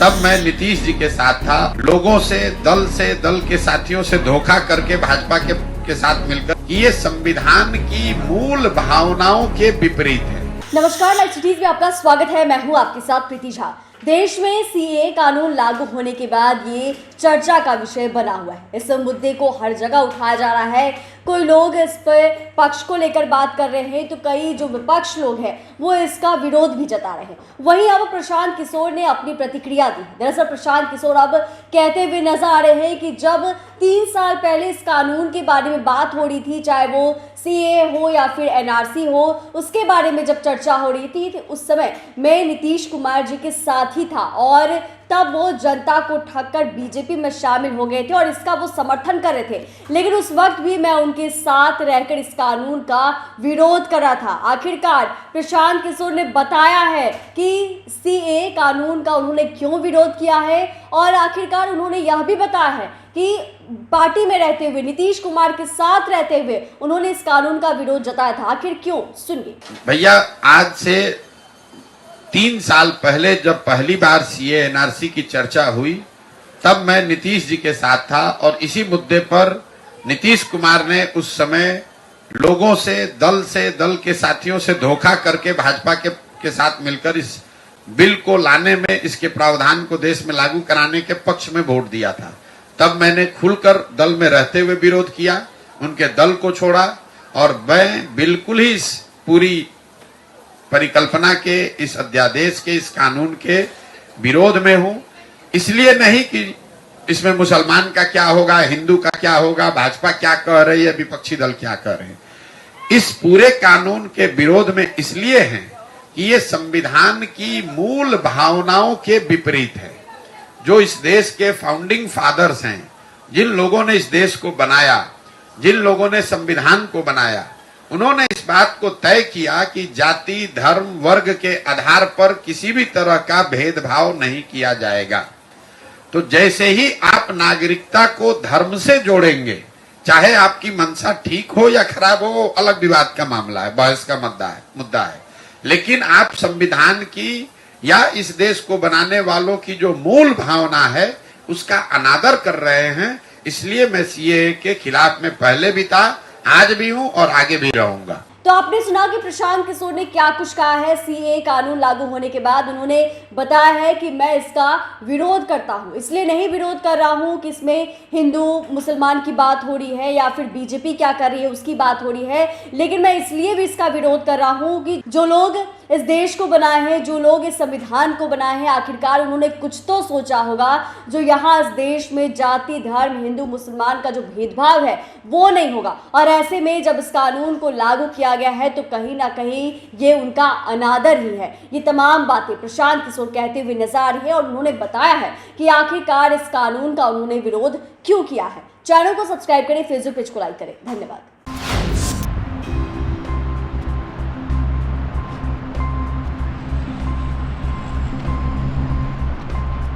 तब मैं नीतीश जी के साथ था। लोगों से, दल के साथियों से धोखा करके भाजपा के साथ मिलकर ये संविधान की मूल भावनाओं के विपरीत है। नमस्कार, लाइव सिटीज में आपका स्वागत है। मैं हूं आपके साथ प्रीति झा। देश में सीए कानून लागू होने के बाद ये चर्चा का विषय बना हुआ है। इस मुद्दे को हर जगह उठाया जा रहा है। कोई लोग इस पर पक्ष को लेकर बात कर रहे हैं तो कई जो विपक्ष लोग हैं वो इसका विरोध भी जता रहे हैं। वहीं अब प्रशांत किशोर ने अपनी प्रतिक्रिया दी। दरअसल प्रशांत किशोर अब कहते हुए नजर आ रहे हैं कि जब 3 साल पहले इस कानून के बारे में बात हो रही थी, चाहे वो सीए हो या फिर एनआरसी हो, उसके बारे में जब चर्चा हो रही थी तो उस समय मैं नीतीश कुमार जी के साथ ही था और तब वो जनता को ठगकर बीजेपी में शामिल हो गए थे और इसका वो समर्थन कर रहे थे। लेकिन उस वक्त भी मैं उनके साथ रहकर इस कानून का विरोध कर रहा था। आखिरकार प्रशांत किशोर ने बताया है कि सीए कानून का उन्होंने क्यों विरोध किया है और आखिरकार उन्होंने यह भी बताया है कि पार्टी में रहते हुए, नीतीश कुमार के साथ रहते हुए उन्होंने इस कानून का विरोध जताया था। आखिर क्यों, सुनिए भैया। आज से 3 साल पहले जब पहली बार सीए एनआरसी की चर्चा हुई तब मैं नीतीश जी के साथ था और इसी मुद्दे पर नीतीश कुमार ने उस समय लोगों से, दल के साथियों से धोखा करके भाजपा के साथ मिलकर इस बिल को लाने में, इसके प्रावधान को देश में लागू कराने के पक्ष में वोट दिया था। तब मैंने खुलकर दल में रहते हुए विरोध किया, उनके दल को छोड़ा और मैं बिल्कुल ही इस पूरी परिकल्पना के, इस अध्यादेश के, इस कानून के विरोध में हूं। इसलिए नहीं कि इसमें मुसलमान का क्या होगा, हिंदू का क्या होगा, भाजपा क्या कह रही है, विपक्षी दल क्या कह रहे हैं। इस पूरे कानून के विरोध में इसलिए है कि ये संविधान की मूल भावनाओं के विपरीत है। जो इस देश के फाउंडिंग फादर्स हैं, जिन लोगों ने इस देश को बनाया, जिन लोगों ने संविधान को बनाया, उन्होंने इस बात को तय किया कि जाति, धर्म, वर्ग के आधार पर किसी भी तरह का भेदभाव नहीं किया जाएगा। तो जैसे ही आप नागरिकता को धर्म से जोड़ेंगे, चाहे आपकी मंशा ठीक हो या खराब हो, वो अलग विवाद का मामला है, बहस का मुद्दा है। लेकिन आप संविधान की या इस देश को बनाने वालों की जो मूल भावना है उसका अनादर कर रहे हैं। इसलिए मैं सीए के खिलाफ में पहले भी था, आज भी हूं और आगे भी रहूंगा। तो आपने सुना कि प्रशांत किशोर ने क्या कुछ कहा है। सीए कानून लागू होने के बाद उन्होंने बताया है कि मैं इसका विरोध करता हूं, इसलिए नहीं विरोध कर रहा हूं कि इसमें हिंदू मुसलमान की बात हो रही है या फिर बीजेपी क्या कर रही है उसकी बात हो रही है, लेकिन मैं इसलिए भी इसका विरोध कर रहा हूं कि जो लोग इस देश को बनाए हैं, जो लोग इस संविधान को बनाए हैं, आखिरकार उन्होंने कुछ तो सोचा होगा। जो यहाँ इस देश में जाति, धर्म, हिंदू मुसलमान का जो भेदभाव है वो नहीं होगा। और ऐसे में जब इस कानून को लागू किया गया है तो कहीं ना कहीं ये उनका अनादर ही है। ये तमाम बातें प्रशांत किशोर कहते हुए नजर आ रही है और उन्होंने बताया है कि आखिरकार इस कानून का उन्होंने विरोध क्यों किया है। चैनल को सब्सक्राइब करें, फेसबुक पेज को लाइक करें। धन्यवाद।